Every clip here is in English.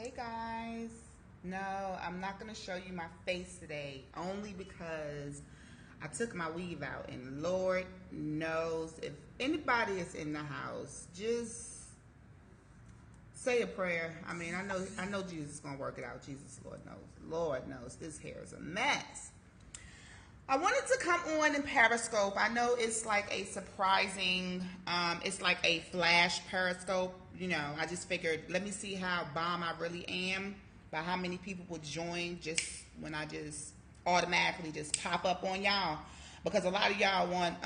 Hey guys. No, I'm not going to show you my face today only because I took my weave out and Lord knows if anybody is in the house, just say a prayer. I know Jesus is going to work it out. Jesus, Lord knows this hair is a mess. I wanted to come on in Periscope. I know it's like a surprising, it's like a flash Periscope. I just figured, let me see how bomb I really am by how many people would join just when I just automatically just pop up on y'all. Because a lot of y'all want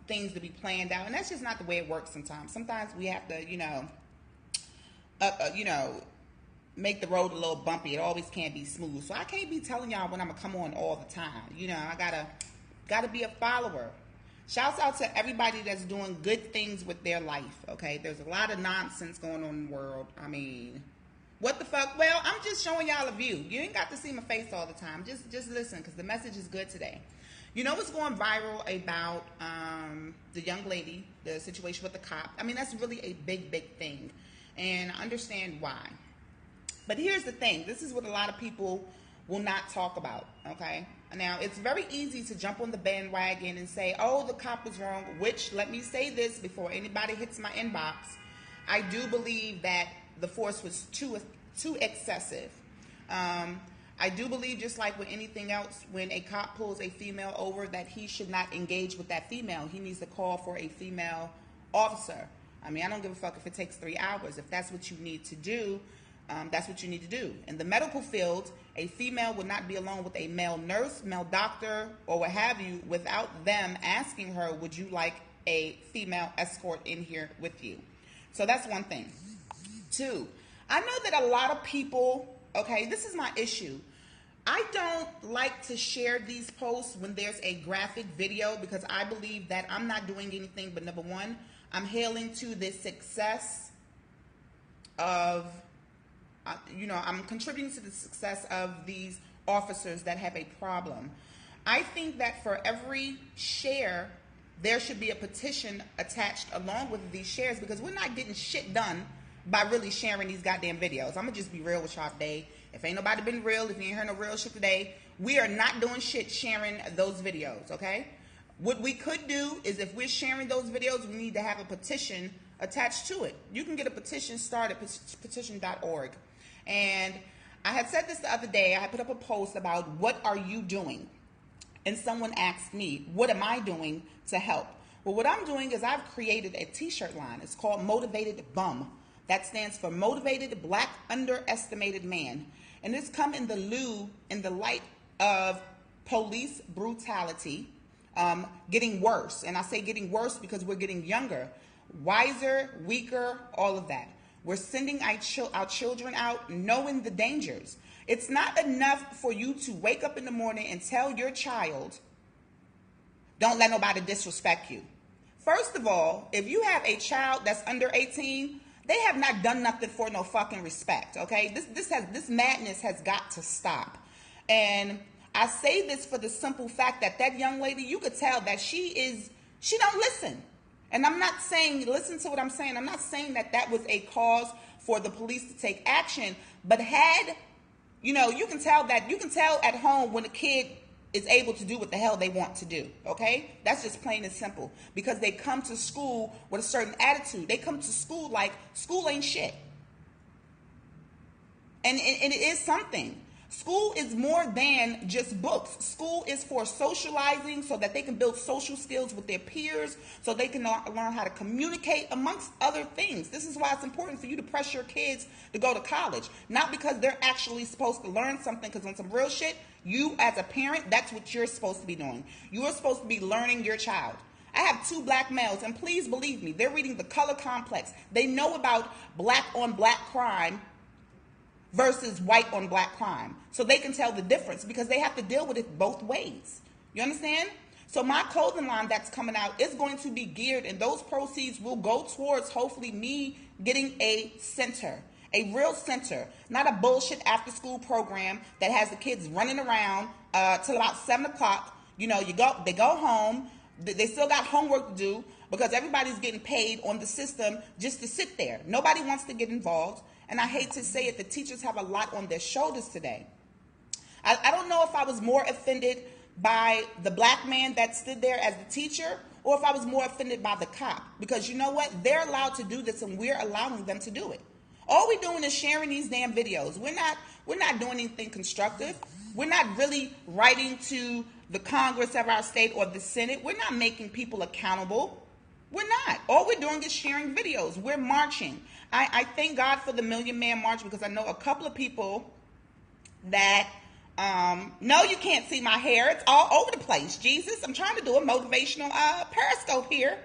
things to be planned out, and that's just not the way it works sometimes. Sometimes we have to, make the road a little bumpy. It always can't be smooth. So I can't be telling y'all when I'm gonna come on all the time. I gotta be a follower. Shouts out to everybody that's doing good things with their life. Okay, there's a lot of nonsense going on in the world. What the fuck? Well, I'm just showing y'all a view. You ain't got to see my face all the time. Just listen, because the message is good today. You know what's going viral about the young lady, the situation with the cop? That's really a big thing, and I understand why. But here's the thing. This is what a lot of people will not talk about, okay? Now, it's very easy to jump on the bandwagon and say, oh, the cop was wrong, which, let me say this before anybody hits my inbox. I do believe that the force was too excessive. I do believe, just like with anything else, when a cop pulls a female over, that he should not engage with that female. He needs to call for a female officer. I don't give a fuck if it takes 3 hours. If that's what you need to do, that's what you need to do. In the medical field, a female would not be alone with a male nurse, male doctor, or what have you, without them asking her, would you like a female escort in here with you? So that's one thing. Two, I know that a lot of people, okay, this is my issue. I don't like to share these posts when there's a graphic video, because I believe that I'm not doing anything but, number one, I'm hailing to the success of I'm contributing to the success of these officers that have a problem. I think that for every share, there should be a petition attached along with these shares, because we're not getting shit done by really sharing these goddamn videos. I'm going to just be real with y'all today. If ain't nobody been real, if you ain't heard no real shit today, we are not doing shit sharing those videos, okay? What we could do is, if we're sharing those videos, we need to have a petition attached to it. You can get a petition started at petition.org. And I had said this the other day. I had put up a post about, what are you doing? And someone asked me, what am I doing to help? Well, what I'm doing is I've created a t-shirt line. It's called Motivated Bum. That stands for Motivated Black Underestimated Man. And it's come in the light of police brutality getting worse. And I say getting worse because we're getting younger, wiser, weaker, all of that. We're sending our children out knowing the dangers. It's not enough for you to wake up in the morning and tell your child, don't let nobody disrespect you. First of all, if you have a child that's under 18, they have not done nothing for no fucking respect, okay? This madness has got to stop. And I say this for the simple fact that young lady, you could tell that she don't listen. And I'm not saying, listen to what I'm saying, I'm not saying that was a cause for the police to take action, but you can tell at home when a kid is able to do what the hell they want to do, okay? That's just plain and simple, because they come to school with a certain attitude. They come to school like school ain't shit. And it is something. School is more than just books. School is for socializing, so that they can build social skills with their peers, so they can learn how to communicate, amongst other things. This is why it's important for you to press your kids to go to college. Not because they're actually supposed to learn something, because on some real shit, you as a parent, that's what you're supposed to be doing. You're supposed to be learning your child. I have 2 black males, and please believe me, they're reading The Color Complex. They know about black on black crime versus white on black crime. So they can tell the difference, because they have to deal with it both ways. You understand? So my clothing line that's coming out is going to be geared, and those proceeds will go towards, hopefully, me getting a center. A real center. Not a bullshit after school program that has the kids running around till about 7 o'clock. They go home. They still got homework to do. because everybody's getting paid on the system just to sit there. Nobody wants to get involved. And I hate to say it, the teachers have a lot on their shoulders today. I don't know if I was more offended by the black man that stood there as the teacher, or if I was more offended by the cop. Because you know what? They're allowed to do this, and we're allowing them to do it. All we're doing is sharing these damn videos. We're not doing anything constructive. We're not really writing to the Congress of our state or the Senate. We're not making people accountable. We're not. All we're doing is sharing videos. We're marching. I thank God for the Million Man March, because I know a couple of people that no, you can't see my hair. It's all over the place. Jesus, I'm trying to do a motivational Periscope here.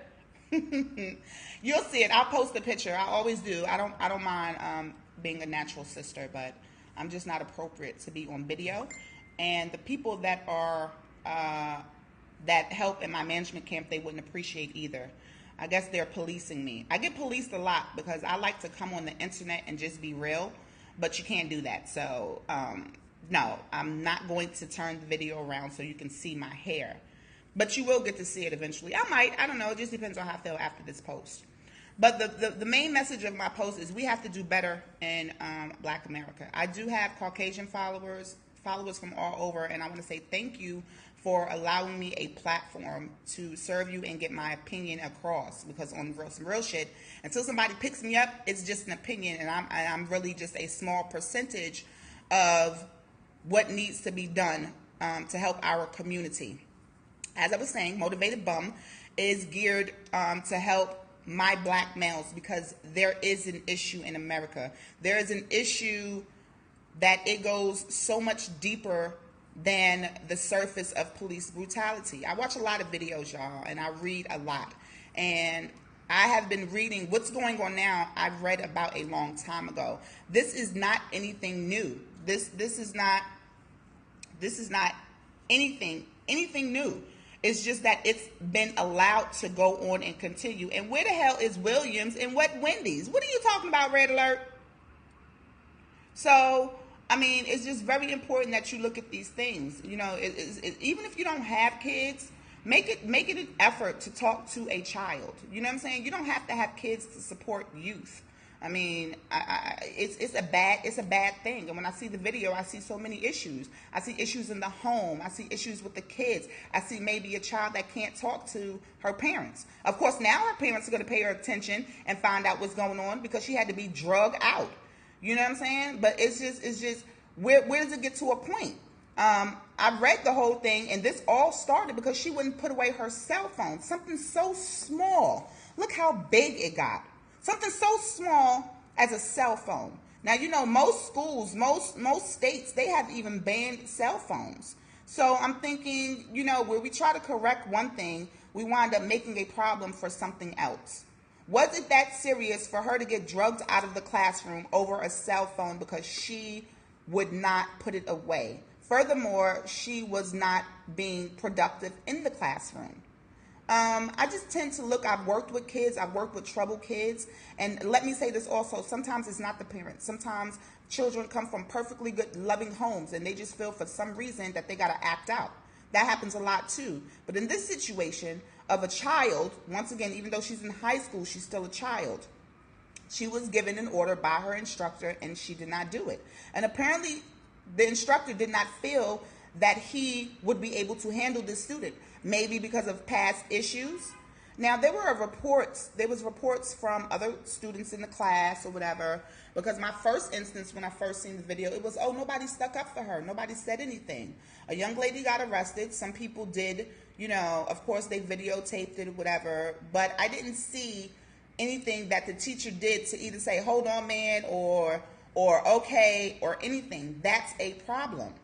You'll see it. I'll post a picture. I always do. I don't mind being a natural sister, but I'm just not appropriate to be on video. And the people that are that help in my management camp, they wouldn't appreciate either. I guess they're policing me. I get policed a lot because I like to come on the internet and just be real, but you can't do that. So no, I'm not going to turn the video around so you can see my hair. But you will get to see it eventually. I might. I don't know. It just depends on how I feel after this post. But the main message of my post is we have to do better in Black America. I do have Caucasian followers from all over, and I want to say thank you for allowing me a platform to serve you and get my opinion across. Because on some real shit, until somebody picks me up, it's just an opinion, and I'm really just a small percentage of what needs to be done to help our community. As I was saying, Motivated Bum is geared to help my black males, because there is an issue in America. There is an issue that it goes so much deeper than the surface of police brutality. I watch a lot of videos, y'all, and I read a lot. And I have been reading what's going on now. I've read about a long time ago. This is not anything new. This is not anything new. It's just that it's been allowed to go on and continue. And where the hell is Williams and what Wendy's? What are you talking about, Red Alert? So, I mean, it's just very important that you look at these things. You know, even if you don't have kids, make it an effort to talk to a child. You know what I'm saying? You don't have to have kids to support youth. I mean, it's a bad thing. And when I see the video, I see so many issues. I see issues in the home. I see issues with the kids. I see maybe a child that can't talk to her parents. Of course, now her parents are going to pay her attention and find out what's going on because she had to be drugged out. You know what I'm saying? But it's just where does it get to a point? I read the whole thing, and this all started because she wouldn't put away her cell phone. Something so small. Look how big it got. Something so small as a cell phone. Now, you know, most schools, most states, they have even banned cell phones. So I'm thinking, you know, where we try to correct one thing, we wind up making a problem for something else. Was it that serious for her to get drugged out of the classroom over a cell phone because she would not put it away? Furthermore, she was not being productive in the classroom. I just tend to look, I've worked with kids, I've worked with troubled kids, and let me say this also, sometimes it's not the parents. Sometimes children come from perfectly good, loving homes, and they just feel for some reason that they got to act out. That happens a lot too. But in this situation of a child, once again, even though she's in high school, she's still a child. She was given an order by her instructor, and she did not do it. And apparently, the instructor did not feel that he would be able to handle this student, maybe because of past issues. Now, there was reports from other students in the class or whatever, because my first instance when I first seen the video, it was, oh, nobody stuck up for her. Nobody said anything. A young lady got arrested. Some people did, you know, of course they videotaped it or whatever, but I didn't see anything that the teacher did to either say, hold on, man, or okay, or anything. That's a problem.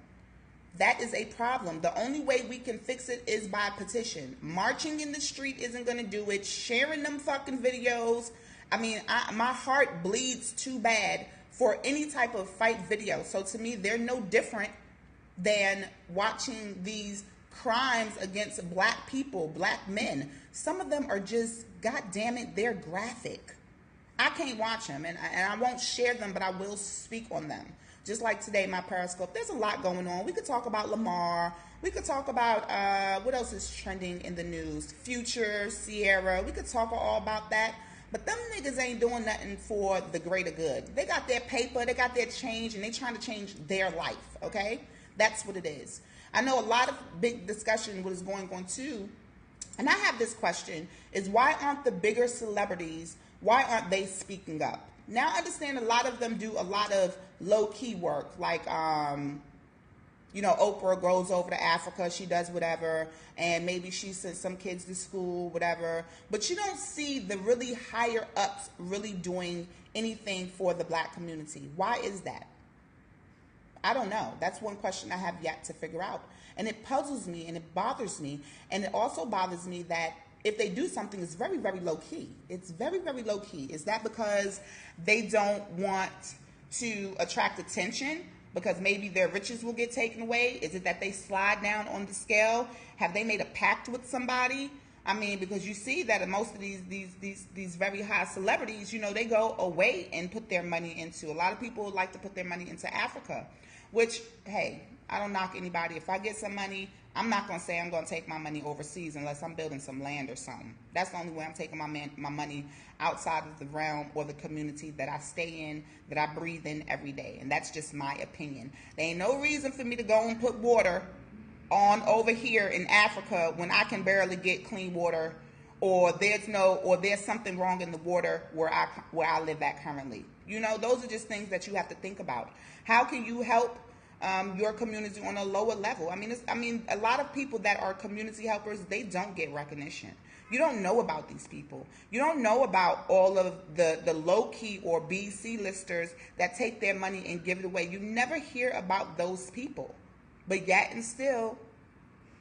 That is a problem. The only way we can fix it is by petition. Marching in the street isn't going to do it. Sharing them fucking videos. I mean, my heart bleeds too bad for any type of fight video. So to me, they're no different than watching these crimes against black people, black men. Some of them are just, God damn it, they're graphic. I can't watch them, and I won't share them, but I will speak on them. Just like today, my Periscope, there's a lot going on. We could talk about Lamar. We could talk about what else is trending in the news. Future, Sierra. We could talk all about that. But them niggas ain't doing nothing for the greater good. They got their paper, they got their change, and they trying to change their life, okay? That's what it is. I know a lot of big discussion what is going on too. And I have this question, is why aren't the bigger celebrities, why aren't they speaking up? Now I understand a lot of them do a lot of low-key work, like, Oprah goes over to Africa, she does whatever, and maybe she sends some kids to school, whatever. But you don't see the really higher ups really doing anything for the black community. Why is that? I don't know. That's one question I have yet to figure out. And it puzzles me and it bothers me. And it also bothers me that if they do something, it's very, very low key. It's very, very low key. Is that because they don't want to attract attention? Because maybe their riches will get taken away? Is it that they slide down on the scale? Have they made a pact with somebody? I mean, because you see that most of these very high celebrities, they go away and put their money into. A lot of people like to put their money into Africa, which, hey, I don't knock anybody. If I get some money, I'm not going to say I'm going to take my money overseas unless I'm building some land or something. That's the only way I'm taking my money outside of the realm or the community that I stay in, that I breathe in every day. And that's just my opinion. There ain't no reason for me to go and put water on over here in Africa when I can barely get clean water, or there's something wrong in the water where I live at currently. Those are just things that you have to think about. How can you help your community on a lower level? I mean, a lot of people that are community helpers, they don't get recognition. You don't know about these people. You don't know about all of the low-key or BC listers that take their money and give it away. You never hear about those people. But yet and still,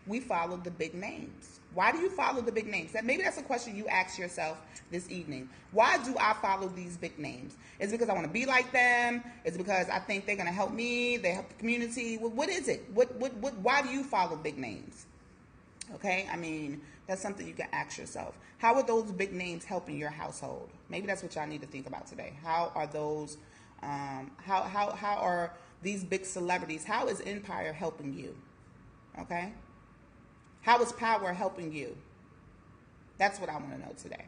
we follow the big names. Why do you follow the big names? Maybe that's a question you ask yourself this evening. Why do I follow these big names? Is it because I want to be like them? Is it because I think they're going to help me? They help the community? What is it? Why do you follow big names? Okay, I mean, that's something you can ask yourself. How are those big names helping your household? Maybe that's what y'all need to think about today. How are those? How are these big celebrities? How is Empire helping you? Okay. How is power helping you? That's what I want to know today.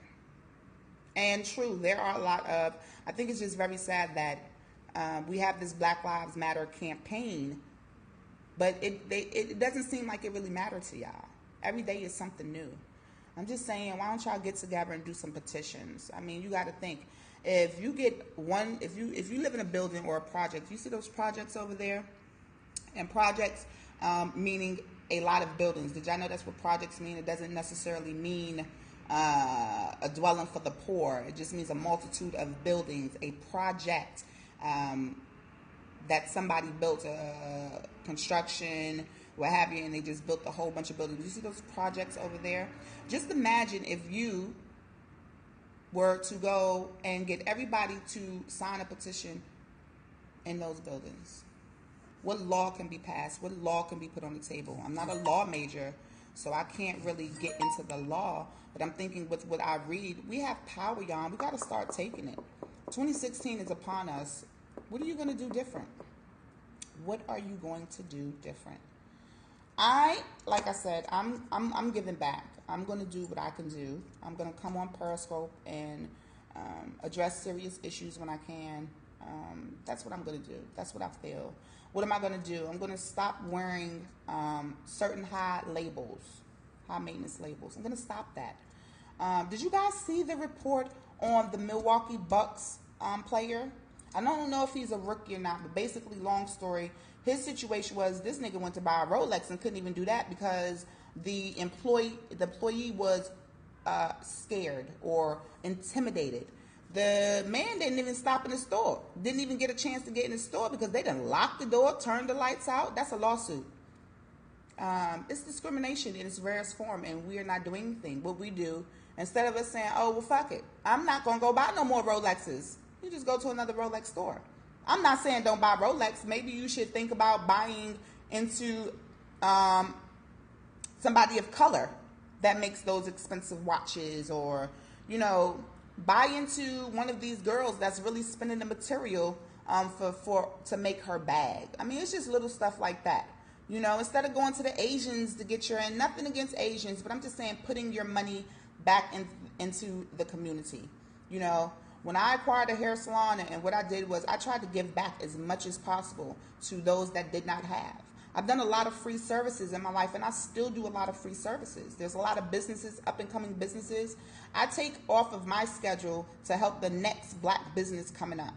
And true, there are a lot of, I think it's just very sad that we have this Black Lives Matter campaign, but it doesn't seem like it really matters to y'all. Every day is something new. I'm just saying, why don't y'all get together and do some petitions? I mean, you got to think, if you live in a building or a project, you see those projects over there? And projects meaning a lot of buildings. Did y'all know that's what projects mean? It doesn't necessarily mean a dwelling for the poor. It just means a multitude of buildings. A project that somebody built, construction, what have you, and they just built a whole bunch of buildings. You see those projects over there? Just imagine if you were to go and get everybody to sign a petition in those buildings. What law can be passed? What law can be put on the table? I'm not a law major, so I can't really get into the law, but I'm thinking with what I read, we have power, y'all. We got to start taking it. 2016 is upon us. What are you going to do different? What are you going to do different? Like I said, I'm giving back. I'm going to do what I can do. I'm going to come on Periscope and address serious issues when I can. That's what I'm going to do. That's what I feel. What am I going to do? I'm going to stop wearing certain high maintenance labels. I'm going to stop that. Did you guys see the report on the Milwaukee Bucks player? I don't know if he's a rookie or not, but basically, long story, his situation was this nigga went to buy a Rolex and couldn't even do that because the employee was scared or intimidated. The man didn't even stop in the store. Didn't even get a chance to get in the store because they done locked the door, turned the lights out. That's a lawsuit. It's discrimination in its rarest form, and we are not doing anything. What we do, instead of us saying, oh, well, fuck it, I'm not going to go buy no more Rolexes. You just go to another Rolex store. I'm not saying don't buy Rolex. Maybe you should think about buying into somebody of color that makes those expensive watches, or, buy into one of these girls that's really spending the material to make her bag. I mean, it's just little stuff like that. You know, instead of going to the Asians to get your, and nothing against Asians, but I'm just saying putting your money back into the community. You know, when I acquired a hair salon, and what I did was I tried to give back as much as possible to those that did not have. I've done a lot of free services in my life, and I still do a lot of free services. There's a lot of businesses, up and coming businesses, I take off of my schedule to help the next black business coming up.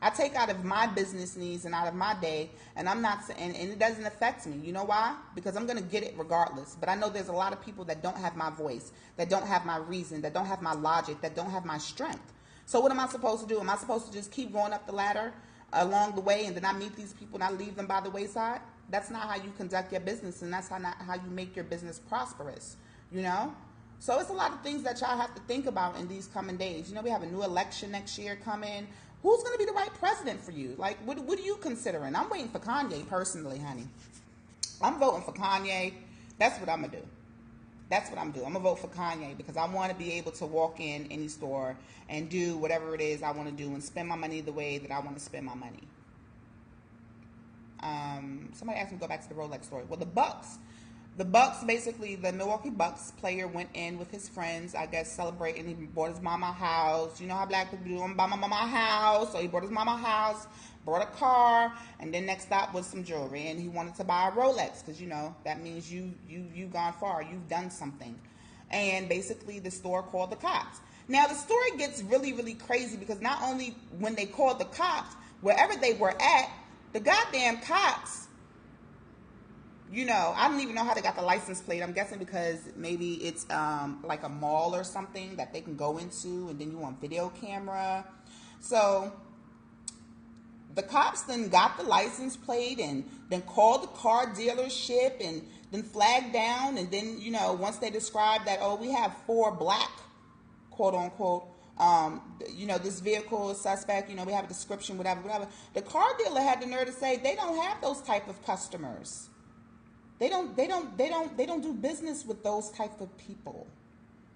I take out of my business needs and out of my day, and I'm not, and it doesn't affect me. You know why? Because I'm going to get it regardless. But I know there's a lot of people that don't have my voice, that don't have my reason, that don't have my logic, that don't have my strength. So what am I supposed to do? Am I supposed to just keep going up the ladder along the way, and then I meet these people and I leave them by the wayside? That's not how you conduct your business, and that's not how you make your business prosperous, you know? So it's a lot of things that y'all have to think about in these coming days. You know, we have a new election next year coming. Who's going to be the right president for you? Like, what are you considering? I'm waiting for Kanye personally, honey. I'm voting for Kanye. That's what I'm going to do. That's what I'm doing. I'm going to vote for Kanye because I want to be able to walk in any store and do whatever it is I want to do and spend my money the way that I want to spend my money. Somebody asked me to go back to the Rolex story. Well, the Bucks, basically, the Milwaukee Bucks player went in with his friends, I guess, celebrating. He bought his mama a house. You know how black people do. I'm buy my mama a house. So he bought his mama a house, bought a car, and then next stop was some jewelry. And he wanted to buy a Rolex because, you know, that means you've gone far. You've done something. And basically, the store called the cops. Now, the story gets really, really crazy because not only when they called the cops, wherever they were at, the goddamn cops, you know, I don't even know how they got the license plate. I'm guessing because maybe it's like a mall or something that they can go into, and then you want video camera. So the cops then got the license plate and then called the car dealership and then flagged down. And then, you know, once they described that, oh, we have 4 black, quote unquote, you know, this vehicle is suspect, you know, we have a description, whatever. The car dealer had the nerve to say they don't have those type of customers. They don't do business with those type of people.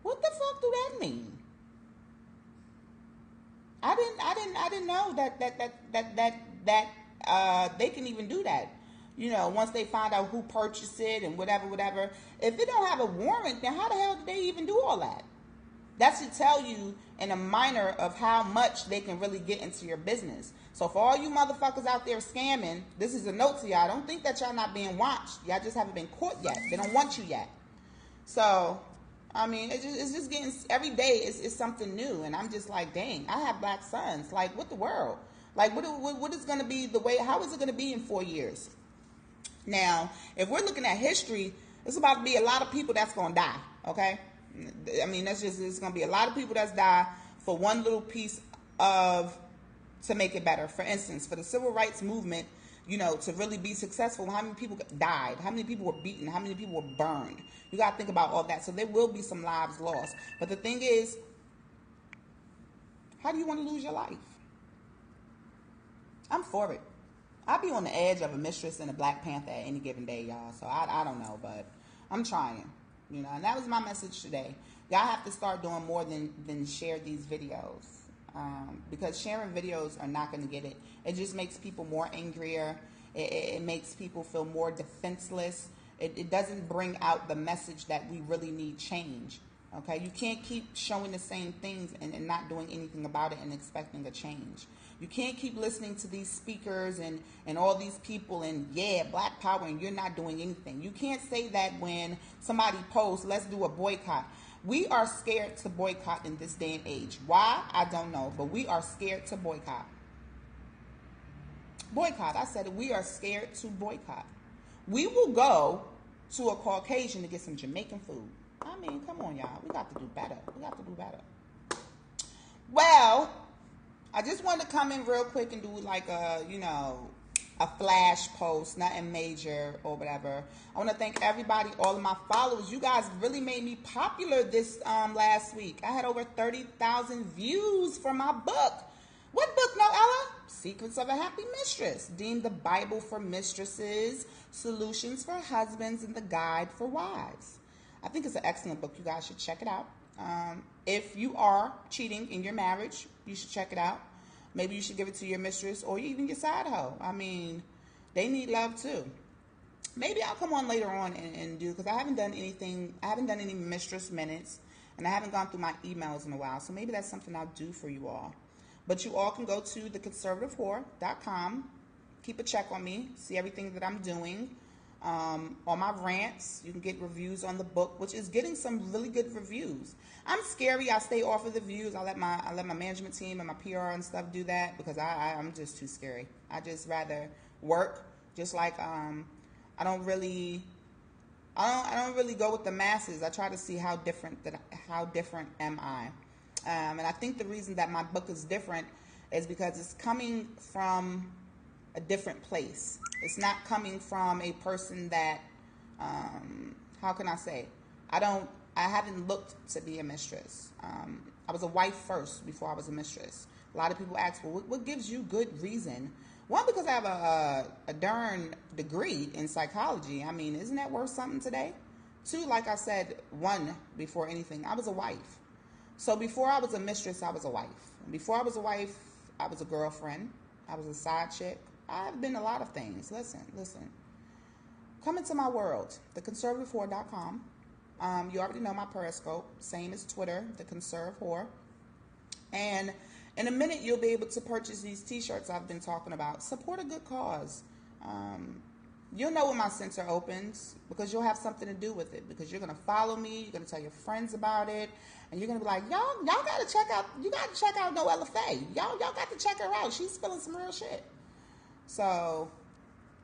What the fuck do that mean? I didn't know that they can even do that. You know, once they find out who purchased it and whatever. If it don't have a warrant, then how the hell did they even do all that? That should tell you in a minor of how much they can really get into your business. So for all you motherfuckers out there scamming, this is a note to y'all. Don't think that y'all not being watched. Y'all just haven't been caught yet. They don't want you yet. So, I mean, it's just getting, every day is something new. And I'm just like, dang, I have black sons. Like, what the world? Like, what is going to be the way, how is it going to be in 4 years? Now, if we're looking at history, it's about to be a lot of people that's going to die, okay? I mean, it's going to be a lot of people that's die for one little piece of, to make it better. For instance, for the civil rights movement, you know, to really be successful, how many people died? How many people were beaten? How many people were burned? You got to think about all that. So there will be some lives lost. But the thing is, how do you want to lose your life? I'm for it. I'll be on the edge of a Mistress and a Black Panther at any given day, y'all. So I don't know, but I'm trying. You know, and that was my message today. Y'all have to start doing more than share these videos. Because sharing videos are not going to get it. It just makes people more angrier. It makes people feel more defenseless. It doesn't bring out the message that we really need change. Okay? You can't keep showing the same things and not doing anything about it and expecting a change. You can't keep listening to these speakers and all these people and, yeah, black power, and you're not doing anything. You can't say that when somebody posts, let's do a boycott. We are scared to boycott in this day and age. Why? I don't know, but we are scared to boycott. Boycott. I said it. We are scared to boycott. We will go to a Caucasian to get some Jamaican food. I mean, come on, y'all. We got to do better. We got to do better. Well, I just wanted to come in real quick and do like a, you know, a flash post, nothing major or whatever. I want to thank everybody, all of my followers. You guys really made me popular this last week. I had over 30,000 views for my book. What book, Noella? Secrets of a Happy Mistress. Deemed the Bible for mistresses, solutions for husbands, and the guide for wives. I think it's an excellent book. You guys should check it out. If you are cheating in your marriage, you should check it out. maybe you should give it to your mistress or even your side hoe. I mean, they need love too. Maybe I'll come on later on and do, because I haven't done any mistress minutes, and I haven't gone through my emails in a while. So maybe that's something I'll do for you all. But you all can go to theconservativewhore.com. Keep a check on me. See everything that I'm doing. On my rants, you can get reviews on the book, which is getting some really good reviews. I'm scary. I stay off of the views. I let my management team and my PR and stuff do that, because I'm just too scary. I just rather work. Just like I don't really go with the masses. I try to see how different am I. And I think the reason that my book is different is because it's coming from a different place. It's not coming from a person that, how can I say? I haven't looked to be a mistress. I was a wife first before I was a mistress. A lot of people ask, well, what gives you good reason? One, because I have a darn degree in psychology. I mean, isn't that worth something today? Two, like I said, one, before anything, I was a wife. So before I was a mistress, I was a wife. Before I was a wife, I was a girlfriend. I was a side chick. I've been a lot of things. Listen. Come into my world, theconservativewhore.com. You already know my Periscope, same as Twitter, The Conserve Whore. And in a minute, you'll be able to purchase these t-shirts I've been talking about. Support a good cause. You'll know when my center opens, because you'll have something to do with it, because you're going to follow me, you're going to tell your friends about it, and you're going to be like, y'all got to check out Noella Faye. Y'all got to check her out. She's spilling some real shit. So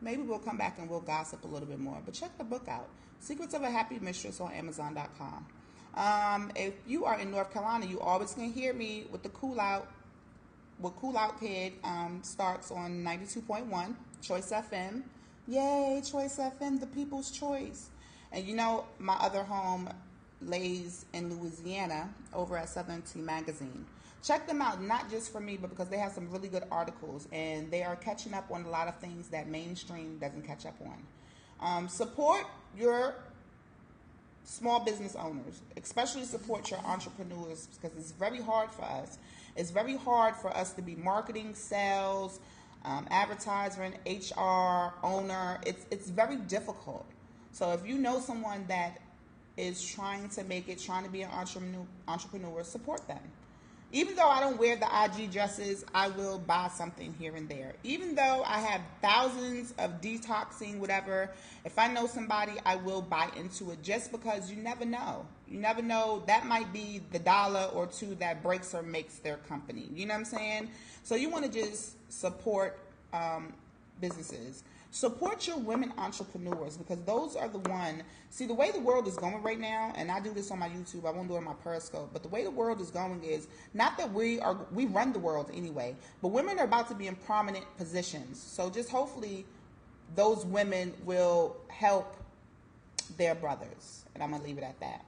maybe we'll come back and we'll gossip a little bit more. But check the book out. Secrets of a Happy Mistress on Amazon.com. If you are in North Carolina, you always can hear me with the Cool Out. What Cool Out Kid starts on 92.1 Choice FM. Yay, Choice FM, the people's choice. And you know, my other home lays in Louisiana over at Southern Tea Magazine. Check them out, not just for me, but because they have some really good articles, and they are catching up on a lot of things that mainstream doesn't catch up on. Support your small business owners, especially support your entrepreneurs, because it's very hard for us. It's very hard for us to be marketing, sales, advertising, HR, owner. It's very difficult. So if you know someone that is trying to make it, trying to be an entrepreneur, support them. Even though I don't wear the IG dresses, I will buy something here and there. Even though I have thousands of detoxing, whatever, if I know somebody, I will buy into it, just because you never know. You never know. That might be the dollar or two that breaks or makes their company. You know what I'm saying? So you want to just support businesses. Support your women entrepreneurs, because those are the one. See, the way the world is going right now, and I do this on my YouTube, I won't do it on my Periscope, but the way the world is going is not that we run the world anyway, but women are about to be in prominent positions. So just hopefully those women will help their brothers. And I'm going to leave it at that.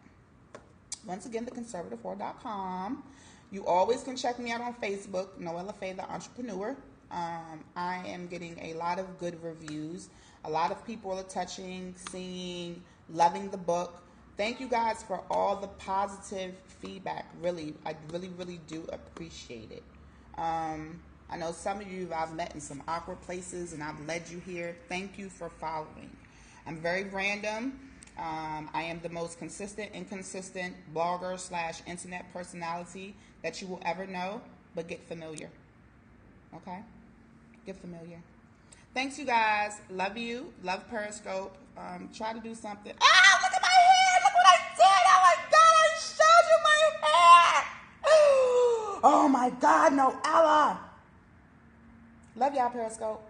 Once again, theconservativewhore.com. You always can check me out on Facebook, Noella Faye, the Entrepreneur. I am getting a lot of good reviews. A lot of people are touching, seeing, loving the book. Thank you guys for all the positive feedback. Really, I really do appreciate it. I know some of you I've met in some awkward places, and I've led you here. Thank you for following. I'm very random. I am the most consistent, inconsistent blogger / internet personality that you will ever know, but get familiar. Okay? Get familiar. Thanks, you guys. Love you. Love Periscope. Try to do something. Ah, look at my hair. Look what I did. Oh, my God. I showed you my hair. Oh, my God. No, Ella. Love y'all, Periscope.